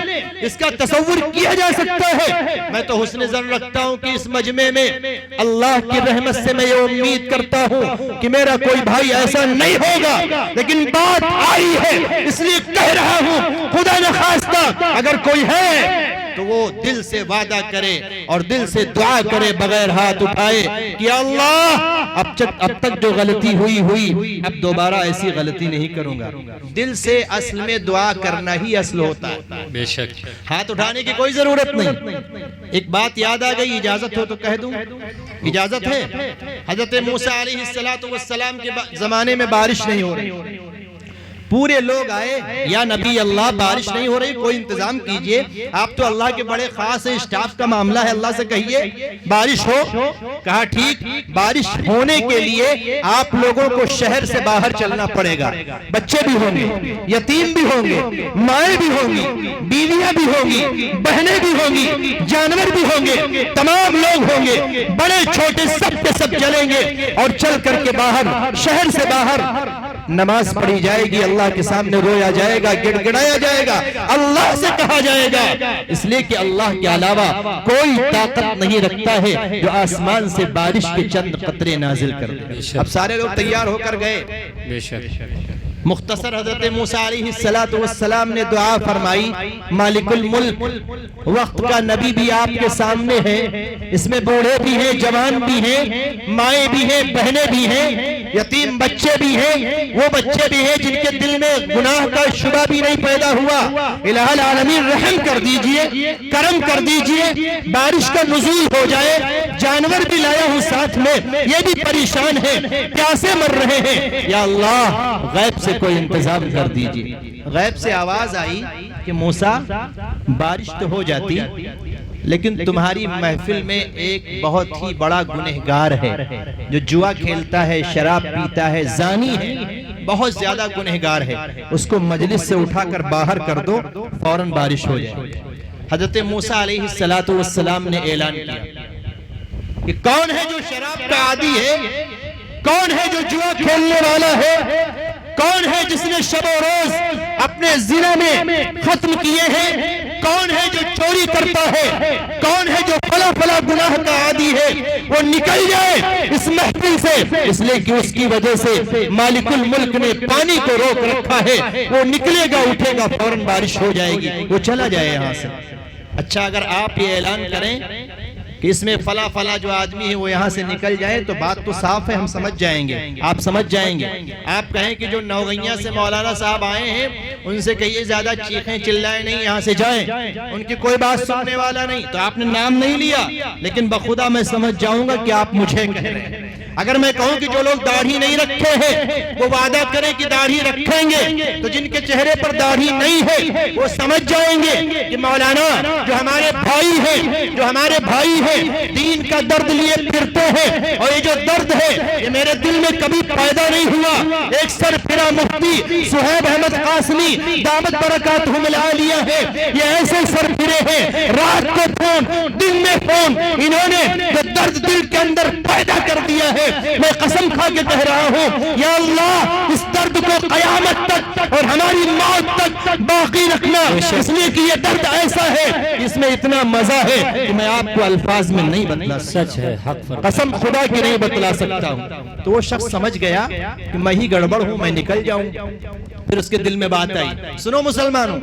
اس کا تصور کیا جا سکتا ہے؟ میں تو حسن ظن رکھتا ہوں کہ اس مجمع میں اللہ کی رحمت سے میں یہ امید کرتا ہوں کہ میرا کوئی بھائی ایسا نہیں ہوگا، لیکن بات آئی ہے اس لیے کہہ رہا ہوں، خدا نخواستہ اگر کوئی ہے تو وہ دل سے وعدہ کرے اور دل سے دعا کرے بغیر ہاتھ اٹھائے کہ اللہ اب تک جو غلطی ہوئی اب دوبارہ ایسی غلطی نہیں کروں گا۔ دل سے اصل میں دعا کرنا ہی اصل ہوتا ہے، بے شک ہاتھ اٹھانے کی کوئی ضرورت نہیں۔ ایک بات یاد آ گئی، اجازت ہو تو کہہ دوں؟ اجازت ہے؟ حضرت موسیٰ علیہ السلام کے زمانے میں بارش نہیں ہو رہی، پورے لوگ آئے یا نبی اللہ بارش نہیں ہو رہی، کوئی انتظام کیجئے، آپ تو اللہ کے بڑے خاص ہیں، اسٹاف کا معاملہ ہے، اللہ سے کہیے بارش ہو۔ کہا ٹھیک، بارش ہونے کے لیے آپ لوگوں کو شہر سے باہر چلنا پڑے گا، بچے بھی ہوں گے، یتیم بھی ہوں گے، مائیں بھی ہوں گی، بیویاں بھی ہوں گی، بہنیں بھی ہوں گی، جانور بھی ہوں گے، تمام لوگ ہوں گے، بڑے چھوٹے سب کے سب چلیں گے، اور چل کر کے باہر شہر سے باہر نماز پڑھی جائے گی، اللہ کے سامنے رویا جائے گا، گڑ گڑایا جائے گا، اللہ سے کہا جائے گا، اس لیے کہ اللہ کے علاوہ کوئی طاقت نہیں رکھتا ہے جو آسمان سے بارش کے چند قطرے نازل کر دے۔ اب سارے لوگ تیار ہو کر گئے، مختصر حضرت موسیٰ علیہ السلام نے دعا فرمائی، مالک الملک، وقت کا نبی بھی آپ کے سامنے ہے، اس میں بوڑھے بھی ہیں، جوان بھی ہیں، مائیں بھی ہیں، بہنیں بھی ہیں، یتیم بچے بھی ہیں، وہ بچے بھی ہیں جن کے دل میں گناہ کا شبہ بھی نہیں پیدا ہوا۔ الہ العالمین رحم کر دیجئے، کرم کر دیجئے، بارش کا نزول ہو جائے، جانور بھی لایا ہوں ساتھ میں، یہ بھی پریشان ہیں، پیاسے مر رہے ہیں، یا اللہ غیب سے کوئی انتظام کر دیجئے۔ غیب سے آواز آئی کہ موسیٰ بارش تو ہو جاتی لیکن تمہاری محفل میں ایک بہت ہی بڑا گنہگار ہے جو جوا کھیلتا ہے، شراب پیتا ہے، زانی ہے، بہت زیادہ گنہگار ہے، اس کو مجلس سے اٹھا کر باہر کر دو، فوراً بارش ہو جائے۔ حضرت موسیٰ علیہ السلام نے اعلان کیا کہ کون ہے جو شراب کا عادی ہے، کون ہے جو جوا کھیلنے والا ہے، کون ہے جس نے شب و روز اپنے زنا میں ختم کیے ہیں، کون ہے جو چوری کرتا ہے، کون ہے جو فلا فلا گناہ کا عادی ہے، وہ نکل جائے اس محفل سے، اس لیے کہ اس کی وجہ سے مالک الملک نے پانی کو روک رکھا ہے، وہ نکلے گا اٹھے گا فوراً بارش ہو جائے گی، وہ چلا جائے یہاں سے۔ اچھا اگر آپ یہ اعلان کریں کہ اس میں فلا فلا جو آدمی ہے وہ یہاں سے نکل جائے تو بات تو صاف ہے، ہم سمجھ جائیں گے، آپ سمجھ جائیں گے۔ آپ کہیں کہ جو نوگیاں سے مولانا صاحب آئے ہیں ان سے کہیے زیادہ چیخیں چلائیں نہیں، یہاں سے جائیں، ان کی کوئی بات سننے والا نہیں، تو آپ نے نام نہیں لیا، لیکن بخدا میں سمجھ جاؤں گا کہ آپ مجھے کہہ رہے ہیں۔ اگر میں کہوں کہ جو لوگ داڑھی نہیں رکھے ہیں وہ وعدہ کریں کہ داڑھی رکھیں گے، تو جن کے چہرے پر داڑھی نہیں ہے وہ سمجھ جائیں گے کہ مولانا جو ہمارے بھائی ہیں، جو ہمارے بھائی ہیں، دین کا درد لیے پھرتے ہیں، اور یہ جو درد ہے یہ میرے دل میں کبھی پیدا نہیں ہوا۔ ایک سر پھرا مفتی صہیب احمد قاسمی دامت برکاتہم العالیہ ہے، یہ ایسے سر پھرے ہیں، رات کو فون، دن میں فون، انہوں نے جو درد دل کے اندر پیدا کر دیا ہے، میں قسم کھا کے کہہ رہا ہوں یا اللہ اس درد کو قیامت تک اور ہماری موت تک باقی رکھنا، اس لیے کہ یہ درد ایسا ہے، اس میں اتنا مزہ ہے کہ میں آپ کو الفاظ میں نہیں بتلا سکتا، سچ ہے، حق فرما، قسم خدا کی نہیں بتلا سکتا ہوں۔ تو وہ شخص سمجھ گیا کہ میں ہی گڑبڑ ہوں، میں نکل جاؤں۔ پھر اس کے دل میں بات آئی، سنو مسلمانوں،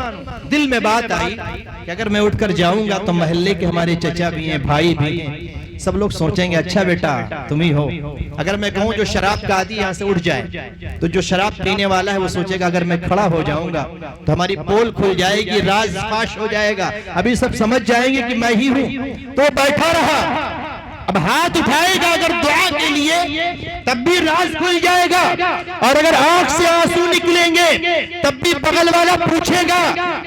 دل میں بات آئی کہ اگر میں اٹھ کر جاؤں گا تو محلے کے ہمارے چچا بھی ہیں، بھائی بھی ہیں، سب لوگ سوچیں گے اچھا بیٹا تم ہی ہو۔ اگر میں کہوں جو شراب کا عادی یہاں سے اٹھ جائے تو جو شراب پینے والا ہے وہ سوچے گا اگر میں کھڑا ہو جاؤں گا تو ہماری پول کھل جائے گی، راز فاش ہو جائے گا، ابھی سب سمجھ جائیں گے کہ میں ہی ہوں۔ تو بیٹھا رہا، اب ہاتھ اٹھائے گا اگر دعا کے لیے تب بھی راز کھل جائے گا، اور اگر آنکھ سے آنسو نکلیں گے تب بھی بغل والا پوچھے گا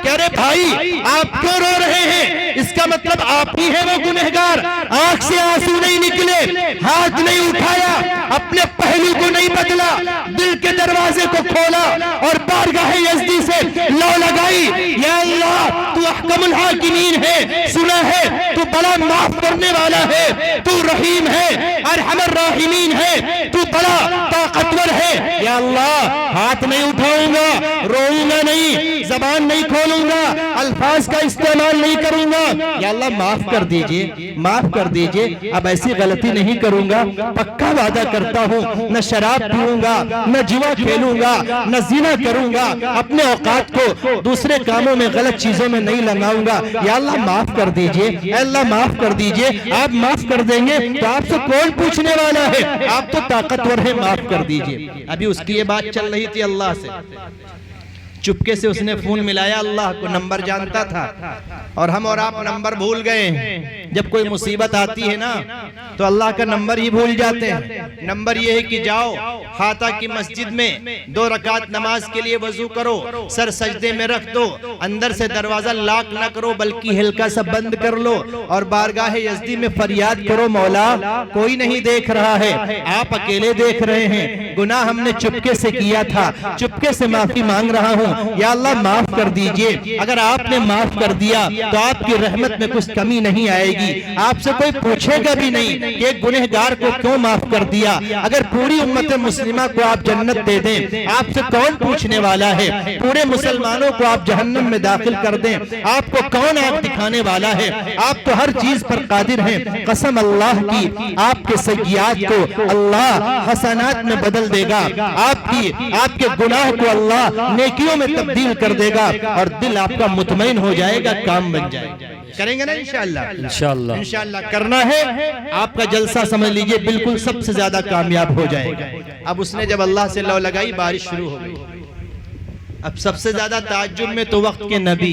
کہ ارے بھائی آپ کیوں رو رہے ہیں، اس کا مطلب آپ ہی ہیں وہ گنہگار۔ آنکھ سے آنسو نہیں نکلے، ہاتھ نہیں اٹھایا، اپنے پہلو کو نہیں بدلا، دل کے دروازے کو کھولا اور بارگاہ یزدی سے لو لگائی، یا اللہ تو احکم الحاکمین ہے، سنا ہے تو بڑا معاف کرنے والا ہے، تو رحیم ہے، ارحم الراحمین ہے، تو بڑا طاقتور ہے، یا اللہ ہاتھ نہیں اٹھاؤں گا، روؤں گا نہیں، زبان نہیں کھولوں گا، الفاظ کا استعمال نہیں کروں گا، یا اللہ معاف کر دیجئے، معاف کر دیجئے، اب ایسی غلطی نہیں کروں گا، پکا وعدہ کرتا ہوں، نہ شراب پیوں گا، نہ جوا کھیلوں گا، نہ زنا کروں گا، اپنے اوقات کو دوسرے کاموں میں غلط چیزوں میں نہیں لگاؤں گا، یا اللہ معاف کر دیجئے، اے اللہ معاف کر دیجئے۔ آپ معاف کر دیں گے تو آپ سے کون پوچھنے والا ہے، آپ تو طاقتور ہیں، معاف کر دیجئے۔ ابھی اس کی یہ بات چل رہی تھی اللہ سے، چپکے سے اس نے فون ملایا، اللہ کو نمبر جانتا تھا، اور ہم اور آپ نمبر بھول گئے ہیں۔ جب کوئی مصیبت آتی ہے نا تو اللہ کا نمبر ہی بھول جاتے ہیں۔ نمبر یہ ہے کہ جاؤ خاطہ کی مسجد میں 2 رکعت نماز کے لیے وضو کرو، سر سجدے میں رکھ دو، اندر سے دروازہ لاک نہ کرو بلکہ ہلکا سا بند کر لو، اور بارگاہ یزدی میں فریاد کرو، مولا کوئی نہیں دیکھ رہا ہے، آپ اکیلے دیکھ رہے ہیں، گناہ ہم نے چپکے سے کیا تھا، چپکے سے معافی مانگ رہا ہوں، ہوں یا اللہ معاف کر دیجئے۔ اگر آپ نے معاف کر دیا تو آپ کی رحمت میں کچھ کمی نہیں آئے گی، آپ سے کوئی پوچھے گا بھی نہیں کہ ایک گنہگار کو کیوں معاف کر دیا۔ اگر پوری امت مسلمہ کو آپ جنت دے دیں، آپ سے کون پوچھنے والا ہے؟ پورے مسلمانوں کو آپ جہنم میں داخل کر دیں، آپ کو کون آنکھ دکھانے والا ہے؟ آپ تو ہر چیز پر قادر ہیں۔ قسم اللہ کی، آپ کے سیئات کو اللہ حسنات میں بدل دے گا، آپ کے گناہ کو اللہ نیکیوں میں تبدیل کر دے گا، اور دل آپ کا مطمئن ہو جائے گا، کام بن جائے گا۔ کریں گے نا انشاءاللہ؟ انشاءاللہ کرنا ہے۔ آپ کا جلسہ سمجھ لیجئے بالکل سب سے زیادہ کامیاب ہو جائے گا۔ اب اس نے جب اللہ سے لو لگائی، بارش شروع ہو گئی۔ اب سب سے زیادہ تعجب میں تو وقت کے نبی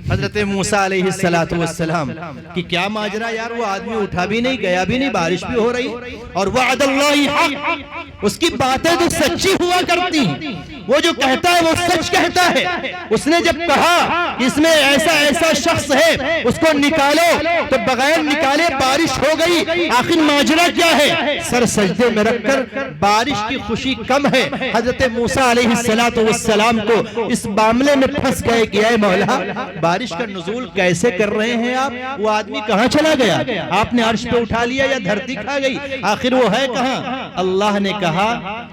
حضرت موسیٰ علیہ السلام کہ کیا ماجرا یار، وہ آدمی اٹھا بھی نہیں، گیا بھی نہیں، بارش بھی ہو رہی، اور وعد اللہ حق، اس کی باتیں تو سچی ہوا کرتی ہیں، وہ جو کہتا ہے وہ سچ کہتا ہے۔ اس نے جب کہا کہ اس میں ایسا شخص ہے، اس کو نکالو، تو بغیر نکالے بارش ہو گئی۔ آخر ماجرا کیا ہے؟ سر سجدے میں رکھ کر بارش کی خوشی کم ہے۔ حضرت موسیٰ علیہ السلام کو اس معاملے میں پھنس گئے کہ اے مولا، بارش کا نزول کیسے کر رہے ہیں آپ؟ وہ آدمی کہاں چلا گیا؟ آپ نے عرش پہ اٹھا لیا یا دھرتی کھا گئی؟ آخر وہ ہے کہاں؟ اللہ نے کہا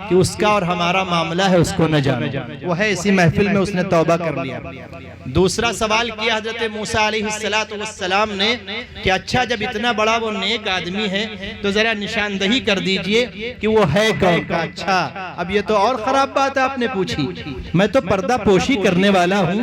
کہ اس کا اور ہمارا معاملہ ہے، اس کو نہ جانو، وہ ہے اسی محفل میں، اس نے توبہ کر لیا۔ دوسرا سوال کیا حضرت موسیٰ علیہ السلام نے کہ اچھا جب اتنا بڑا وہ نیک آدمی ہے تو ذرا نشاندہی کر دیجئے کہ وہ ہے کون؟ کا اچھا اب یہ تو اور خراب بات آپ نے پوچھی، میں تو پردہ پوشی کرنے والا ہوں،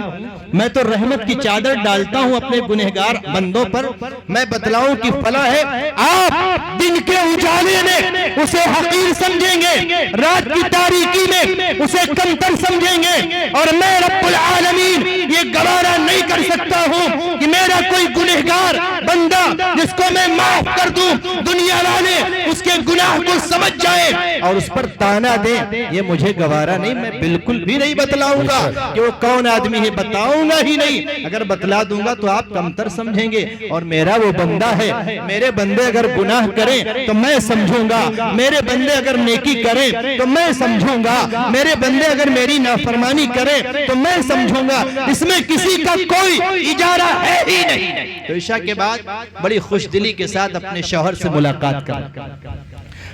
میں تو رحمت کی چادر ڈالتا ہوں اپنے گنہگار بندوں پر، میں بتلاؤں کہ فلاں ہے۔ آپ دن کے اجالے میں اسے حقیر سمجھیں گے، رات کی تاریکی میں اسے کمتر سمجھیں گے، اور میں رب العالمین یہ گوارا نہیں کر سکتا ہوں کہ میرا کوئی گنہگار بندہ جس کو میں معاف کر دوں، دنیا والے اس کے گناہ کو سمجھ جائے اور اس پر تانا دیں، یہ مجھے گوارا نہیں۔ میں بالکل بھی نہیں بتلاؤں گا کہ وہ کون آدمی ہے، بتاؤں گا ہی نہیں۔ اگر بتلا دوں گا تو آپ کمتر سمجھیں گے، اور میرا وہ بندہ ہے، میرے بندے اگر گناہ کریں تو میں سمجھوں گا، میرے بندے اگر نیکی کریں تو میں سمجھوں گا، میرے بندے اگر میری نافرمانی کریں تو میں سمجھوں گا، اس میں کسی کا کوئی اجارہ ہے ہی نہیں۔ تو عشاء کے بعد بڑی خوش دلی کے ساتھ اپنے شوہر سے ملاقات کریں،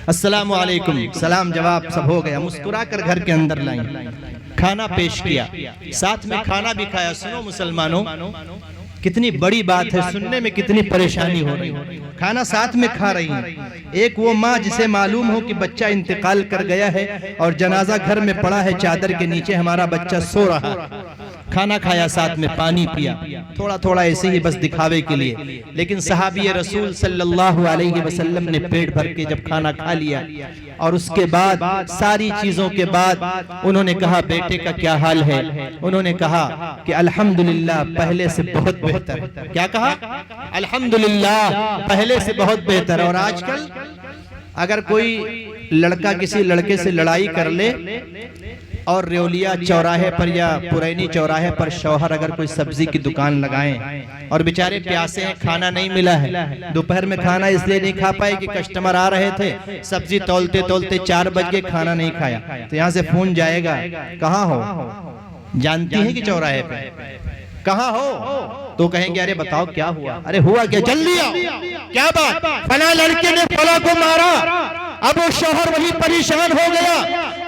السلام علیکم، سلام جواب سب ہو گیا، مسکرا کر گھر کے اندر لائیں، کھانا پیش کیا، ساتھ میں کھانا بھی کھایا۔ سنو مسلمانوں، کتنی بڑی بات ہے، سننے میں کتنی پریشانی ہو رہی ہے۔ کھانا ساتھ میں کھا رہی ہیں، ایک وہ ماں جسے معلوم ہو کہ بچہ انتقال کر گیا ہے اور جنازہ گھر میں پڑا ہے، چادر کے نیچے ہمارا بچہ سو رہا ہے، کھانا کھایا، ساتھ میں پانی پیا، تھوڑا تھوڑا ایسے ہی بس دکھاوے کے لیے۔ لیکن صحابی رسول صلی اللہ علیہ وسلم نے پیٹ بھر کے جب کھانا کھا لیا اور اس کے بعد ساری چیزوں کے بعد انہوں نے کہا بیٹے کا کیا حال ہے؟ انہوں نے کہا کہ الحمدللہ پہلے سے بہت بہتر۔ کیا کہا؟ الحمدللہ پہلے سے بہت بہتر۔ اور آج کل اگر کوئی لڑکا کسی لڑکے سے لڑائی کر لے اور ریولیا چوراہے پر یا پرینی چوراہے پر شوہر اگر کوئی سبزی کی دکان لگائیں اور بیچارے پیاسے ہیں، کھانا نہیں ملا ہے، دوپہر میں کھانا اس لیے نہیں کھا پائے کہ کسٹمر آ رہے تھے، سبزی تولتے تولتے 4 بج کے کھانا نہیں کھایا، تو یہاں سے فون جائے گا، کہاں ہو؟ جانتی ہیں کہ چوراہے پہ کہاں ہو؟ تو کہیں گے ارے بتاؤ کیا ہوا؟ ارے ہوا کیا؟ جلدی آؤ، کیا بات؟ فلاں لڑکے نے فلاں کو مارا۔ اب وہ شوہر وہی پریشان ہو گیا،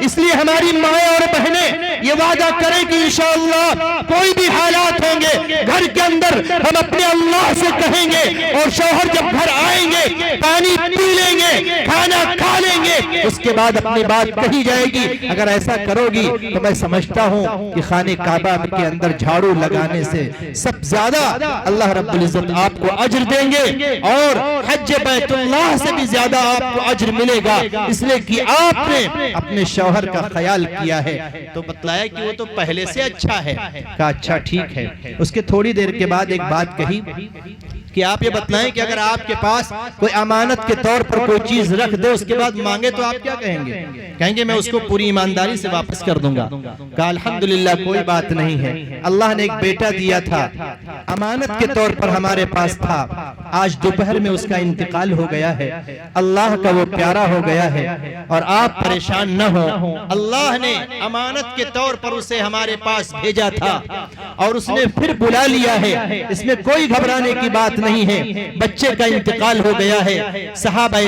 اس لیے ہماری مائیں اور بہنیں یہ وعدہ کریں کہ انشاءاللہ کوئی بھی حالات ہوں گے گھر کے اندر ہم اپنے اللہ سے کہیں گے، اور شوہر جب گھر آئیں گے پانی پی لیں گے، کھانا کھا لیں گے، اس کے بعد اپنی بات کہی جائے گی۔ اگر ایسا کرو گی تو میں سمجھتا ہوں کہ خانہ کعبہ کے اندر جھاڑو لگانے سے سب زیادہ اللہ رب العزت آپ کو اجر دیں گے، اور حج بیت اللہ سے بھی زیادہ آپ کو اجر ملے گا، اس لیے کہ آپ نے اپنے شوہر کا خیال کیا ہے۔ تو بتلایا کہ وہ تو پہلے سے اچھا ہے، کہا اچھا ٹھیک ہے۔ اس کے تھوڑی دیر کے بعد ایک بات کہی کہ آپ یہ بتلائیں کہ اگر آپ کے پاس کوئی امانت کے طور پر کوئی چیز رکھ دے، اس کے بعد مانگے تو آپ کیا کہیں گے؟ کہیں گے میں اس کو پوری ایمانداری سے واپس کر دوں گا۔ کہا الحمدللہ کوئی بات نہیں ہے، اللہ نے ایک بیٹا دیا تھا، امانت کے طور پر ہمارے پاس تھا، آج دوپہر میں اس کا انتقال ہو گیا ہے، اللہ کا وہ پیارا ہو گیا ہے، اور آپ پریشان نہ ہو، اللہ نے امانت کے طور پر اسے ہمارے پاس بھیجا تھا اور اس نے پھر بلا لیا ہے، اس میں کوئی گھبرانے کی بات نہیں ہے، بچے کا انتقال ہو گیا ہے۔ صحابہ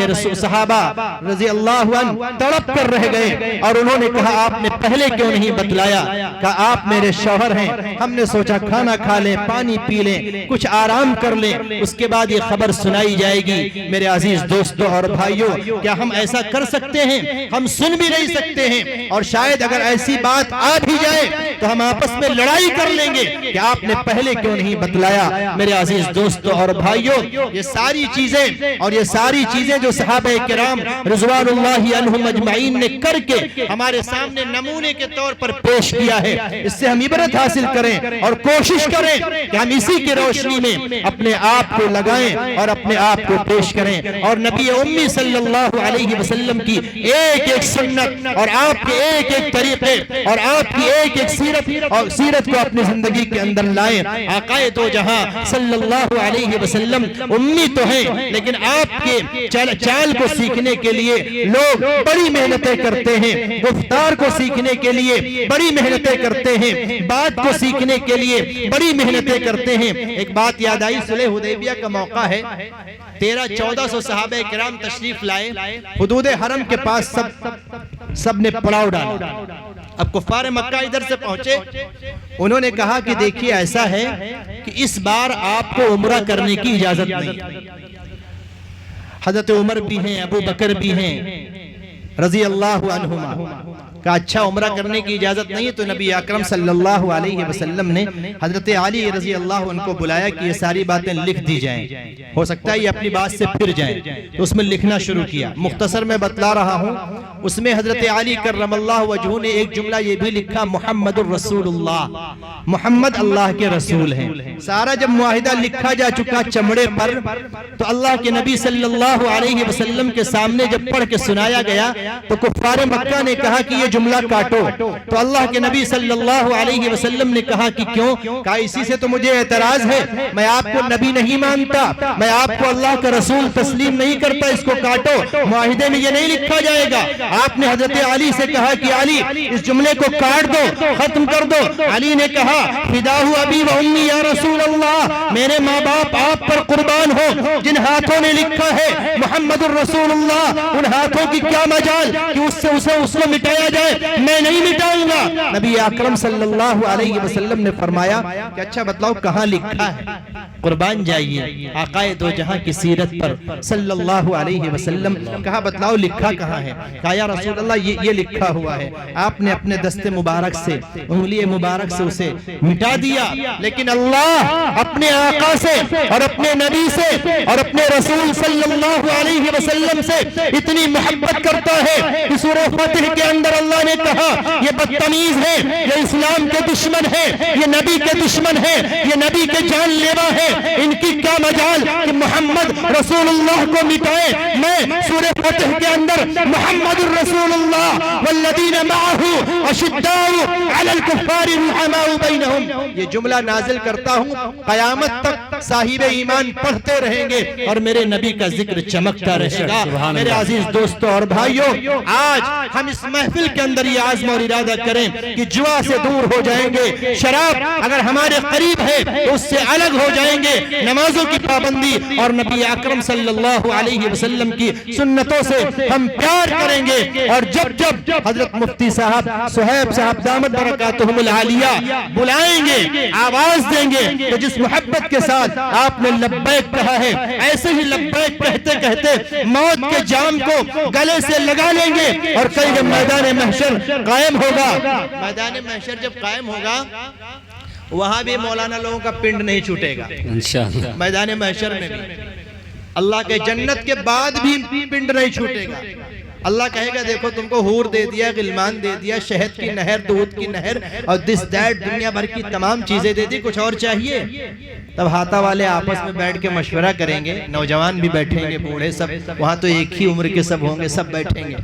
رضی اللہ عنہ تڑپ کر رہ گئے اور انہوں نے کہا آپ نے پہلے کیوں نہیں بتلایا؟ کہا آپ میرے شوہر ہیں، ہم نے سوچا کھانا کھا لیں، پانی پی لیں، کچھ آرام کر لیں، اس کے بعد یہ خبر سنائی جائے گی۔ میرے عزیز دوستوں اور بھائیوں، کیا ہم ایسا کر سکتے ہیں؟ ہم سن بھی نہیں سکتے ہیں، اور شاید اگر ایسی بات آ بھی جائے تو ہم آپس میں لڑائی کر لیں گے کہ آپ نے پہلے کیوں نہیں بتلایا۔ میرے عزیز دوستوں اور بھائیوں، یہ ساری چیزیں جو صحابہ کرام رضوان اللہ عنہم اجمعین نے کر کے ہمارے سامنے نمونے کے طور پر پیش کیا ہے، اس سے ہم عبرت حاصل کریں اور کوشش کریں کہ ہم اسی کی روشنی میں اپنے آپ کو لگائیں اور اپنے آپ کو پیش کریں، اور نبی امی صلی اللہ علیہ وسلم کی ایک ایک سنت اور آپ کے ایک ایک طریقے اور آپ کی ایک ایک سیرت کو اپنی زندگی کے اندر لائیں۔ آقا دو جہاں صلی اللہ علیہ وسلم امی تو ہیں، لیکن آپ کے چال کو سیکھنے کے لیے لوگ بڑی محنتیں کرتے ہیں، گفتار کو سیکھنے کے لیے بڑی محنتیں کرتے ہیں، بات کو سیکھنے کے لیے بڑی محنتیں کرتے ہیں۔ ایک بات یاد آئی، صلح حدیبیہ کا موقع ہے، 1300-1400 صحابہ کرام تشریف لائے، حدود حرم کے پاس سب نے پڑاؤ ڈالا۔ اب کفار مکہ ادھر سے پہنچے، انہوں نے کہا کہ دیکھیے ایسا ہے کہ اس بار آپ کو عمرہ کرنے کی اجازت نہیں۔ حضرت عمر بھی ہیں، ابو بکر بھی ہیں رضی اللہ عنہما، کہ اچھا عمرہ کرنے کی اجازت نہیں ہے، تو نبی اکرم صلی اللہ علیہ وسلم نے حضرت علی رضی اللہ عنہ کو بلایا کہ یہ ساری باتیں لکھ دی جائیں، ہو سکتا ہے یہ اپنی بات سے پھر جائیں، تو اس میں لکھنا شروع کیا۔ مختصر میں بتلا رہا ہوں، اس میں حضرت علی کرم اللہ وجہہ نے ایک جملہ یہ بھی لکھا، محمد الرسول اللہ، محمد اللہ کے رسول ہیں۔ سارا جب معاہدہ لکھا جا چکا چمڑے پر، تو اللہ کے نبی صلی اللہ علیہ وسلم کے سامنے جب پڑھ کے سنایا گیا تو کفار مکہ نے کہا کہ یہ جملہ کاٹو، تو اللہ کے نبی صلی اللہ علیہ وسلم نے کہا کہ کیوں؟ کہا اسی سے تو مجھے اعتراض ہے، میں آپ کو نبی نہیں مانتا، میں آپ کو اللہ کا رسول تسلیم نہیں کرتا، اس کو کاٹو، معاہدے میں یہ نہیں لکھا جائے گا۔ آپ نے حضرت علی سے کہا کہ علی اس جملے کو کاٹ دو، ختم کر دو۔ علی نے کہا فداہ ابی و امی یا رسول اللہ، میرے ماں باپ آپ پر قربان ہو، جن ہاتھوں نے لکھا ہے محمد الرسول اللہ، ان ہاتھوں کی کیا مجال کہ اس کو مٹایا جائے، میں نہیں مٹاؤں گا۔ نبی اکرم صلی اللہ علیہ وسلم نے فرمایا کہ اچھا بتلاؤ کہاں لکھا ہے؟ قربان جائیے آقا دو جہاں کی سیرت پر صلی اللہ علیہ وسلم، کہا بتلاؤ لکھا کہاں ہے؟ کہا یا رسول اللہ یہ لکھا ہوا ہے۔ آپ نے اپنے دست مبارک سے، انگلی مبارک سے اسے مٹا دیا، لیکن اللہ اپنے آقا سے اور اپنے نبی سے اور اپنے رسول صلی اللہ علیہ وسلم سے اتنی محبت کرتا ہے کہ سورہ فتح کے اندر اللہ نے کہا یہ بدتمیز ہے، یہ اسلام کے دشمن ہے، یہ نبی کے دشمن ہے، یہ نبی کے جان لیوا ہے، ان کی کیا مجال کہ محمد رسول اللہ کو مٹائے۔ میں سورہ فتح کے اندر محمد الرسول اللہ والذین معہ اشداء علی الکفار رحماء بینہم، یہ جملہ نازل کرتا ہوں، قیامت تک صاحب ایمان پڑھتے رہیں گے اور میرے نبی کا ذکر چمکتا رہے گا۔ میرے عزیز دوستوں اور بھائیوں، آج ہم اس محفل کے اندر یہ عزم اور ارادہ کریں کہ جوا سے دور ہو جائیں گے، شراب اگر ہمارے قریب ہے تو اس سے الگ ہو جائیں گے، نمازوں کی پابندی اور نبی اکرم صلی اللہ علیہ وسلم کی سنتوں سے ہم پیار کریں گے، اور جب حضرت مفتی صاحب صہیب صاحب دامت برکاتہم العالیہ بلائیں گے، آواز دیں گے، تو جس محبت کے ساتھ آپ نے لبیک کہا ہے، ایسے ہی لبیک کہتے کہتے موت کے جام کو گلے سے لگا لیں گے، اور کئی جب میدان محشر قائم ہوگا، میدان محشر جب قائم ہوگا وہاں بھی مولانا لوگوں کا پنڈ نہیں چھوٹے گا انشاءاللہ، میدان محشر میں بھی اللہ کے جنت کے بعد بھی پنڈ نہیں چھوٹے گا۔ اللہ کہے گا دیکھو تم کو حور دے دیا، غلمان دے دیا، شہد کی نہر، دودھ کی نہر اور دنیا بھر کی تمام چیزیں دے دی، کچھ اور چاہیے؟ تب ہاتھا والے آپس میں بیٹھ کے مشورہ کریں گے، نوجوان بھی بیٹھیں گے، بوڑھے سب، وہاں تو ایک ہی عمر کے سب ہوں گے، سب بیٹھیں گے،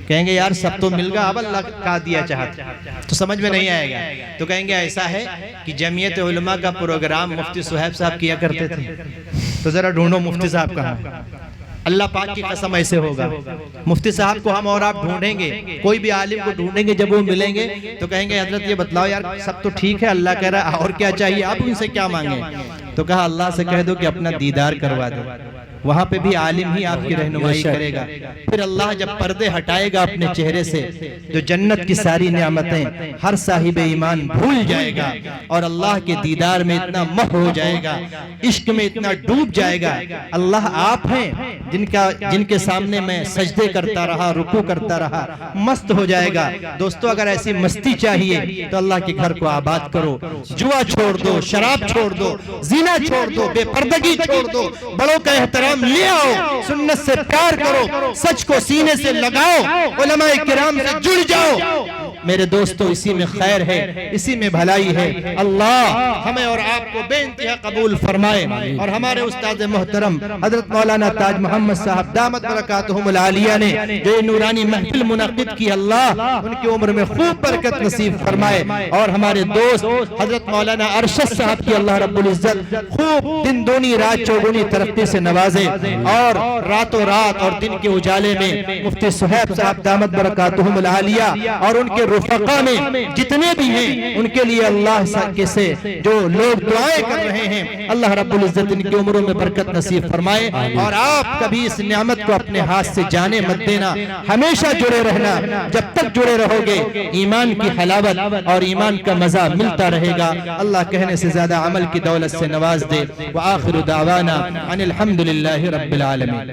کہیں گے یار سب تو مل گا، اب اللہ کا دیا چاہتا تو سمجھ میں نہیں آئے گا۔ تو کہیں گے ایسا ہے کہ جمعیت علماء کا پروگرام مفتی صہیب صاحب کیا کرتے تھے، تو ذرا ڈھونڈو مفتی صاحب کہاں ہے۔ اللہ پاک کی قسم ایسے ہوگا، مفتی صاحب کو ہم اور آپ ڈھونڈیں گے، کوئی بھی عالم کو ڈھونڈیں گے، جب وہ ملیں گے تو کہیں گے حضرت یہ بتلاؤ یار سب تو ٹھیک ہے، اللہ کہہ رہا ہے اور کیا چاہیے، آپ ان سے کیا مانگیں؟ تو کہا اللہ سے کہہ دو کہ اپنا دیدار کروا دو، وہاں پہ بھی عالم ہی آپ کی رہنمائی کرے گا۔ پھر اللہ جب پردے ہٹائے گا اپنے چہرے سے، جو جنت کی ساری نعمتیں ہر صاحب ایمان بھول جائے گا اور اللہ کے دیدار میں اتنا مہ ہو جائے گا، عشق میں اتنا ڈوب جائے گا، اللہ آپ ہیں جن کے سامنے میں سجدے کرتا رہا، رکوع کرتا رہا، مست ہو جائے گا۔ دوستو اگر ایسی مستی چاہیے تو اللہ کے گھر کو آباد کرو، جوا چھوڑ دو، شراب چھوڑ دو، زنا چھوڑ دو، بے پردگی چھوڑ دو، بڑوں کا احترام لے آؤ، سنت سے پیار کرو، سچ کو سینے سے لگاؤ، علماء کرام سے جڑ جاؤ۔ میرے دوستو اسی میں خیر ہے، اسی میں بھلائی ہے۔ اللہ ہمیں اور آپ کو بے انتہا قبول فرمائے، اور ہمارے استاد محترم حضرت مولانا تاج محمد صاحب دامت برکاتہم العالیہ نے جو یہ نورانی محفل منعقد کی، اللہ ان کی عمر میں خوب برکت نصیب فرمائے، اور ہمارے دوست حضرت مولانا ارشد صاحب کی اللہ رب العزت خوب دن دونی رات چوگنی ترقی سے نوازے، اور راتوں رات اور دن کے اجالے میں مفتی صہیب صاحب دامت برکاتہم العالیہ اور ان کے رفقا میں جتنے بھی ہیں ان کے لیے اللہ کے سے جو لوگ دعائیں کر رہے ہیں، اللہ رب العزت ان کی عمروں میں برکت نصیب فرمائے، اور آپ کبھی اس نعمت کو اپنے ہاتھ سے جانے مت دینا، ہمیشہ جڑے رہنا، جب تک جڑے رہو گے ایمان کی حلاوت اور ایمان کا مزہ ملتا رہے گا۔ اللہ کہنے سے زیادہ عمل کی دولت سے نواز دے۔ وآخر دعوانا ان الحمدللہ رب العالمین۔